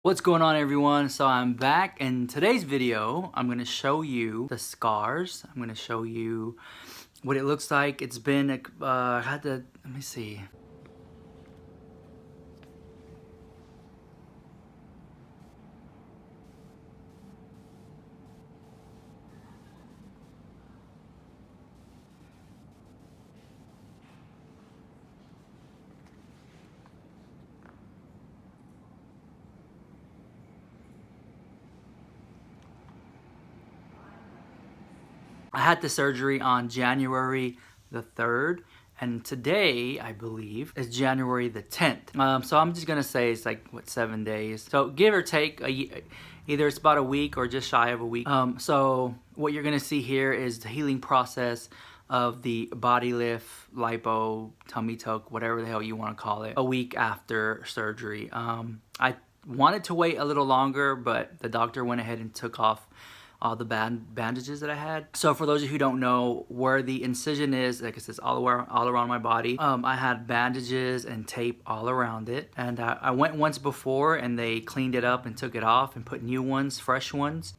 What's going on, everyone? So I'm back, and today's video I'm going to show you the scars. I'm going to show you what it looks like. It's been let me see. I had the surgery on January the 3rd, and today, I believe, is January the 10th. So I'm just gonna say it's like, what, 7 days. So give or take, either it's about a week or just shy of a week. So what you're gonna see here is the healing process of the body lift, lipo, tummy tuck, whatever the hell you wanna call it, a week after surgery. I wanted to wait a little longer, but the doctor went ahead and took off all the bandages that I had. So for those of you who don't know where the incision is, like I said, it's all around my body. I had bandages and tape all around it, and I went once before and they cleaned it up and took it off and put new ones, fresh ones.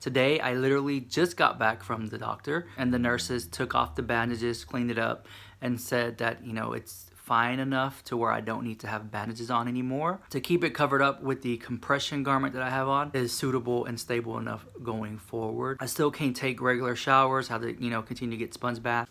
Today, I literally just got back from the doctor, and the nurses took off the bandages, cleaned it up, and said that, you know, it's fine enough to where I don't need to have bandages on anymore. To keep it covered up with the compression garment that I have on is suitable and stable enough going forward. I still can't take regular showers, have to, you know, continue to get sponge baths.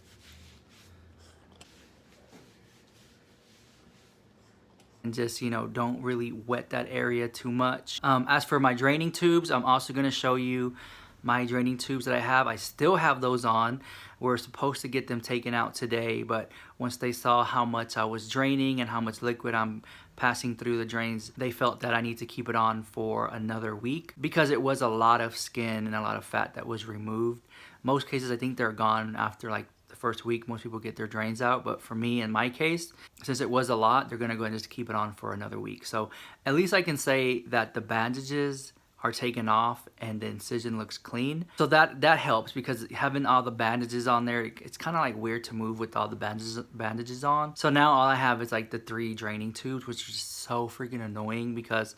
And just, you know, don't really wet that area too much. As for my draining tubes, I'm also going to show you my draining tubes that I have. I still have those on. We're supposed to get them taken out today, but once they saw how much I was draining and how much liquid I'm passing through the drains, they felt that I need to keep it on for another week because it was a lot of skin and a lot of fat that was removed. Most cases, I think they're gone after like the first week. Most people get their drains out, but for me, in my case, since it was a lot, they're gonna go ahead and just keep it on for another week. So at least I can say that the bandages are taken off and the incision looks clean. So that helps, because having all the bandages on there, it's kind of like weird to move with all the bandages on. So now all I have is like the 3 draining tubes, which is so freaking annoying because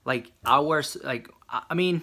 like I mean,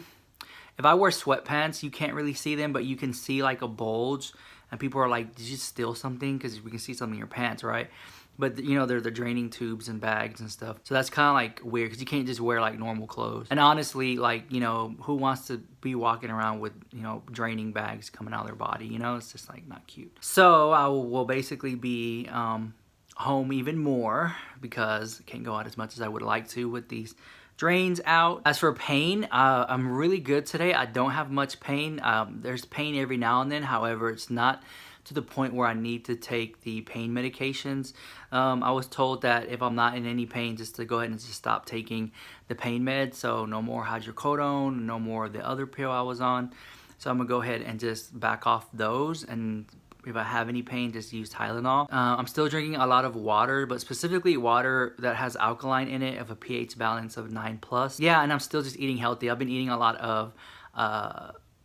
if I wear sweatpants, you can't really see them, but you can see like a bulge, and people are like, did you steal something? Because we can see something in your pants, right? But you know, they're the draining tubes and bags and stuff. So that's kind of like weird, because you can't just wear like normal clothes. And honestly, like, you know, who wants to be walking around with, you know, draining bags coming out of their body? You know, it's just like not cute. So I will basically be home even more because I can't go out as much as I would like to with these drains out. As for pain, I'm really good today. I don't have much pain. There's pain every now and then. However, it's not to the point where I need to take the pain medications. I was told that if I'm not in any pain, just to go ahead and just stop taking the pain meds. So no more hydrocodone, no more of the other pill I was on. So I'm gonna go ahead and just back off those, and if I have any pain, just use Tylenol. I'm still drinking a lot of water, but specifically water that has alkaline in it of a pH balance of 9+. Yeah, and I'm still just eating healthy. I've been eating a lot of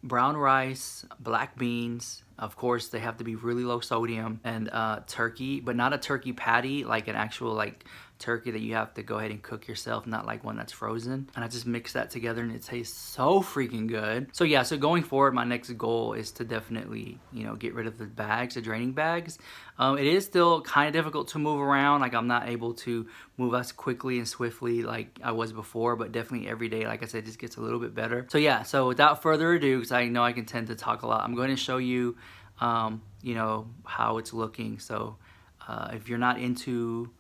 brown rice, black beans. Of course, they have to be really low sodium, and turkey, but not a turkey patty, like an actual like turkey that you have to go ahead and cook yourself, not like one that's frozen. And I just mix that together and it tastes so freaking good. So yeah, so going forward, my next goal is to definitely, you know, get rid of the bags, the draining bags. It is still kind of difficult to move around. Like, I'm not able to move as quickly and swiftly like I was before, but definitely every day, like I said, just gets a little bit better. So yeah, so without further ado, because I know I can tend to talk a lot, I'm going to show you, you know, how it's looking. So if you're not into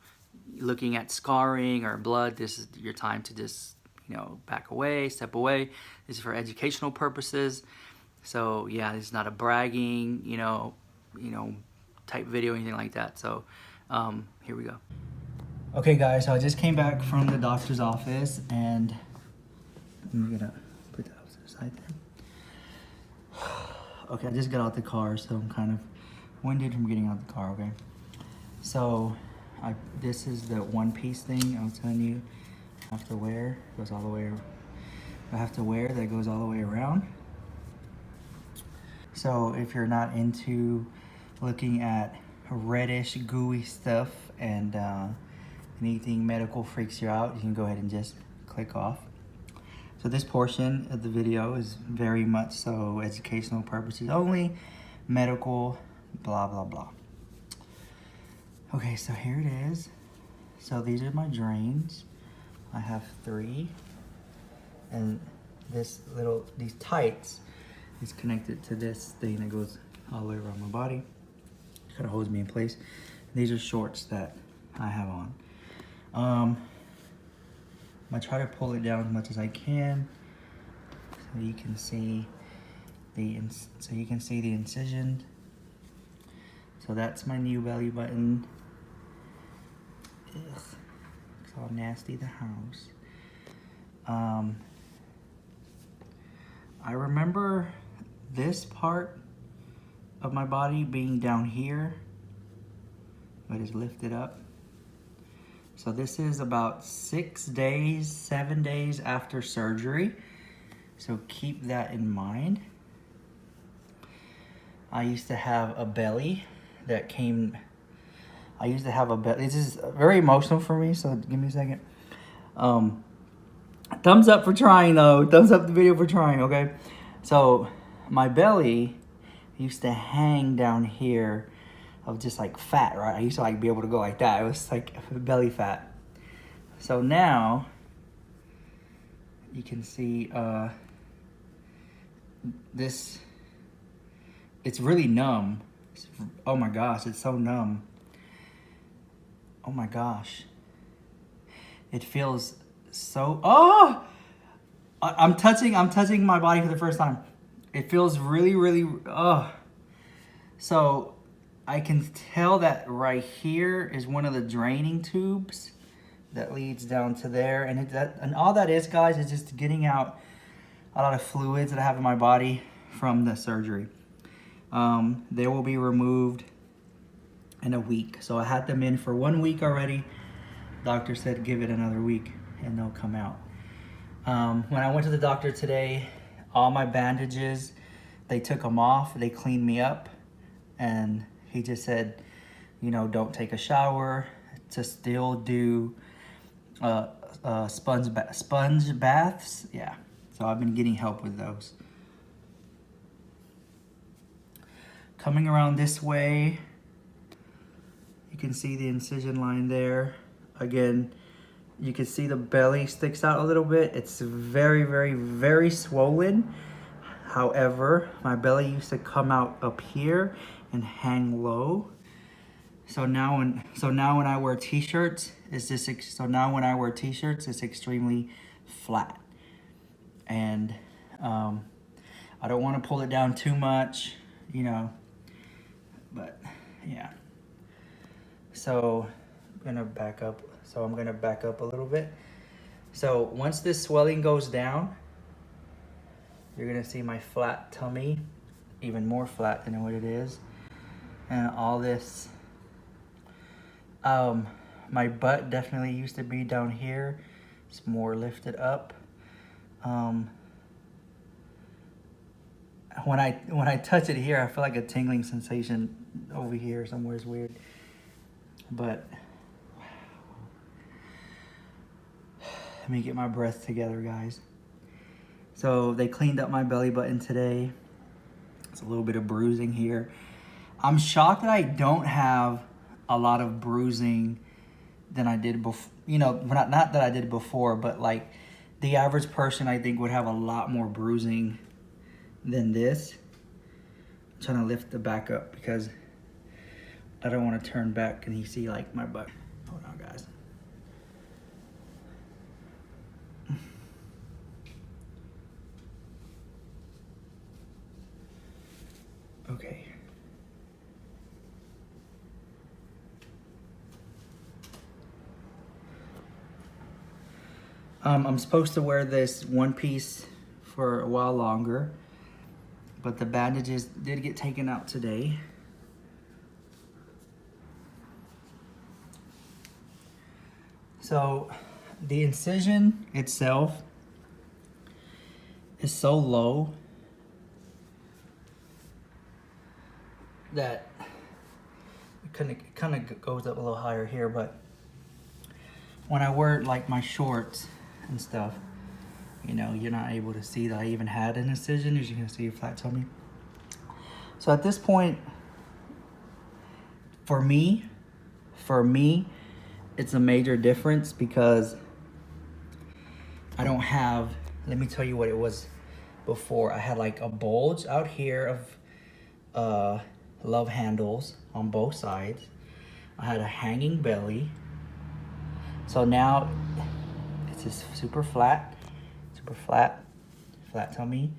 looking at scarring or blood, this is your time to just, you know, back away, step away. This is for educational purposes. So yeah, this is not a bragging, you know, type video or anything like that. So here we go. Okay guys, so I just came back from the doctor's office, and I'm gonna put that to the side there. Okay, I just got out the car, so I'm kind of winded from getting out the car, okay? So this is the one-piece thing I was telling you I have to wear. It goes all the way I have to wear that goes all the way around. So if you're not into looking at reddish gooey stuff and anything medical freaks you out, you can go ahead and just click off. So this portion of the video is very much so educational purposes only, medical, blah, blah, blah. Okay, so here it is. So these are my drains. I have 3. And these tights is connected to this thing that goes all the way around my body. Kind of holds me in place. These are shorts that I have on. I'm gonna try to pull it down as much as I can, so you can see the incision. So that's my new belly button. Ugh, it's all nasty, the house. I remember this part of my body being down here, but it's lifted up. So this is about 6 days, 7 days after surgery. So keep that in mind. I used to have a belly that came, this is very emotional for me, so give me a second. Thumbs up for trying though, thumbs up the video for trying, okay? So my belly used to hang down here of just like fat, right? I used to like be able to go like that. It was like belly fat. So now you can see this, it's really numb. Oh my gosh, it's so numb. Oh my gosh. It feels so, oh! I'm touching my body for the first time. It feels really, really, oh. So I can tell that right here is one of the draining tubes that leads down to there. And all that is, guys, is just getting out a lot of fluids that I have in my body from the surgery. They will be removed in a week. So I had them in for 1 week already. Doctor said give it another week and they'll come out. When I went to the doctor today, all my bandages, they took them off, they cleaned me up, and he just said, you know, don't take a shower, to still do sponge baths. Yeah, so I've been getting help with those. Coming around this way, you can see the incision line there. Again, you can see the belly sticks out a little bit. It's very, very, very swollen. However, my belly used to come out up here and hang low. So now when I wear t-shirts, it's extremely flat. And I don't want to pull it down too much, you know, but yeah. So I'm gonna back up. I'm gonna back up a little bit. So once this swelling goes down, you're gonna see my flat tummy, even more flat than what it is. And all this, my butt definitely used to be down here. It's more lifted up. When I touch it here, I feel like a tingling sensation over here somewhere. It's weird. But let me get my breath together, guys. So they cleaned up my belly button today. It's a little bit of bruising here. I'm shocked that I don't have a lot of bruising than I did before. You know, not that I did before, but like the average person I think would have a lot more bruising than this. I'm trying to lift the back up because I don't want to turn back and you see like my butt. Hold on, guys. Okay. I'm supposed to wear this one piece for a while longer, but the bandages did get taken out today. So the incision itself is so low that it kind of goes up a little higher here, but when I wear like my shorts and stuff, you know, you're not able to see that I even had an incision, as you can see a flat tummy. So at this point, for me, it's a major difference because I don't have, let me tell you what it was before. I had like a bulge out here of love handles on both sides. I had a hanging belly. So now it's just super flat tummy.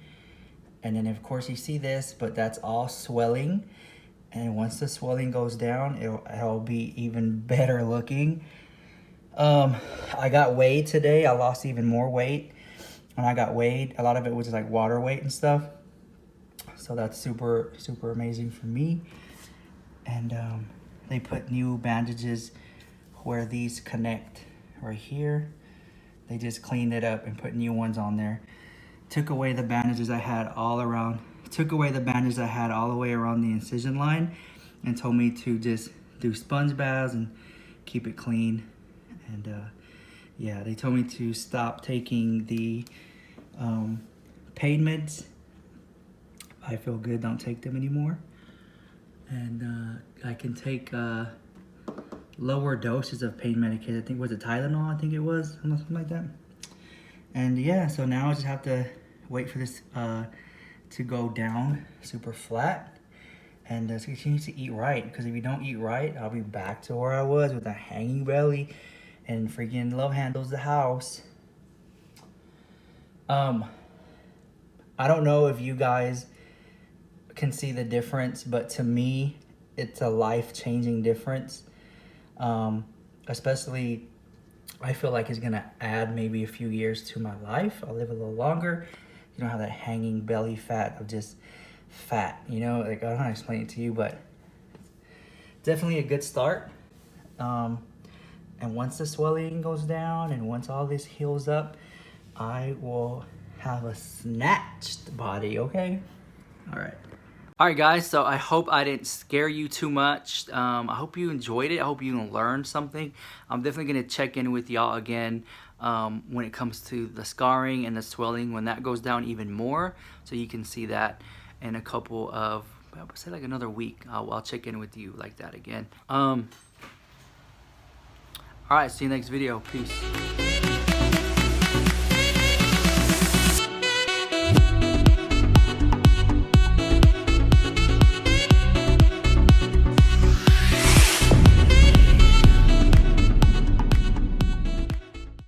And then of course you see this, but that's all swelling. And once the swelling goes down, it'll be even better looking. I got weighed today. I lost even more weight. When I got weighed, a lot of it was like water weight and stuff. So that's super, super amazing for me. And they put new bandages where these connect right here. They just cleaned it up and put new ones on there. Took away the bandages I had all around. Took away the bandages I had all the way around the incision line and told me to just do sponge baths and keep it clean. And yeah, they told me to stop taking the pain meds. I feel good, don't take them anymore. And I can take lower doses of pain medication. I think was it Tylenol, I think it was, something like that. And yeah, so now I just have to wait for this to go down super flat and just continue to eat right, because if you don't eat right, I'll be back to where I was with a hanging belly and freaking love handles the house. I don't know if you guys can see the difference, but to me, it's a life-changing difference. Especially, I feel like it's gonna add maybe a few years to my life. I'll live a little longer. You don't have that hanging belly fat of just fat, you know? Like, I don't know how to explain it to you, but definitely a good start. And once the swelling goes down and once all this heals up, I will have a snatched body, okay? All right. All right, guys, so I hope I didn't scare you too much. I hope you enjoyed it. I hope you learned something. I'm definitely going to check in with y'all again when it comes to the scarring and the swelling, when that goes down even more. So you can see that in a couple of, I would say like another week. I'll check in with you like that again. All right, see you next video. Peace.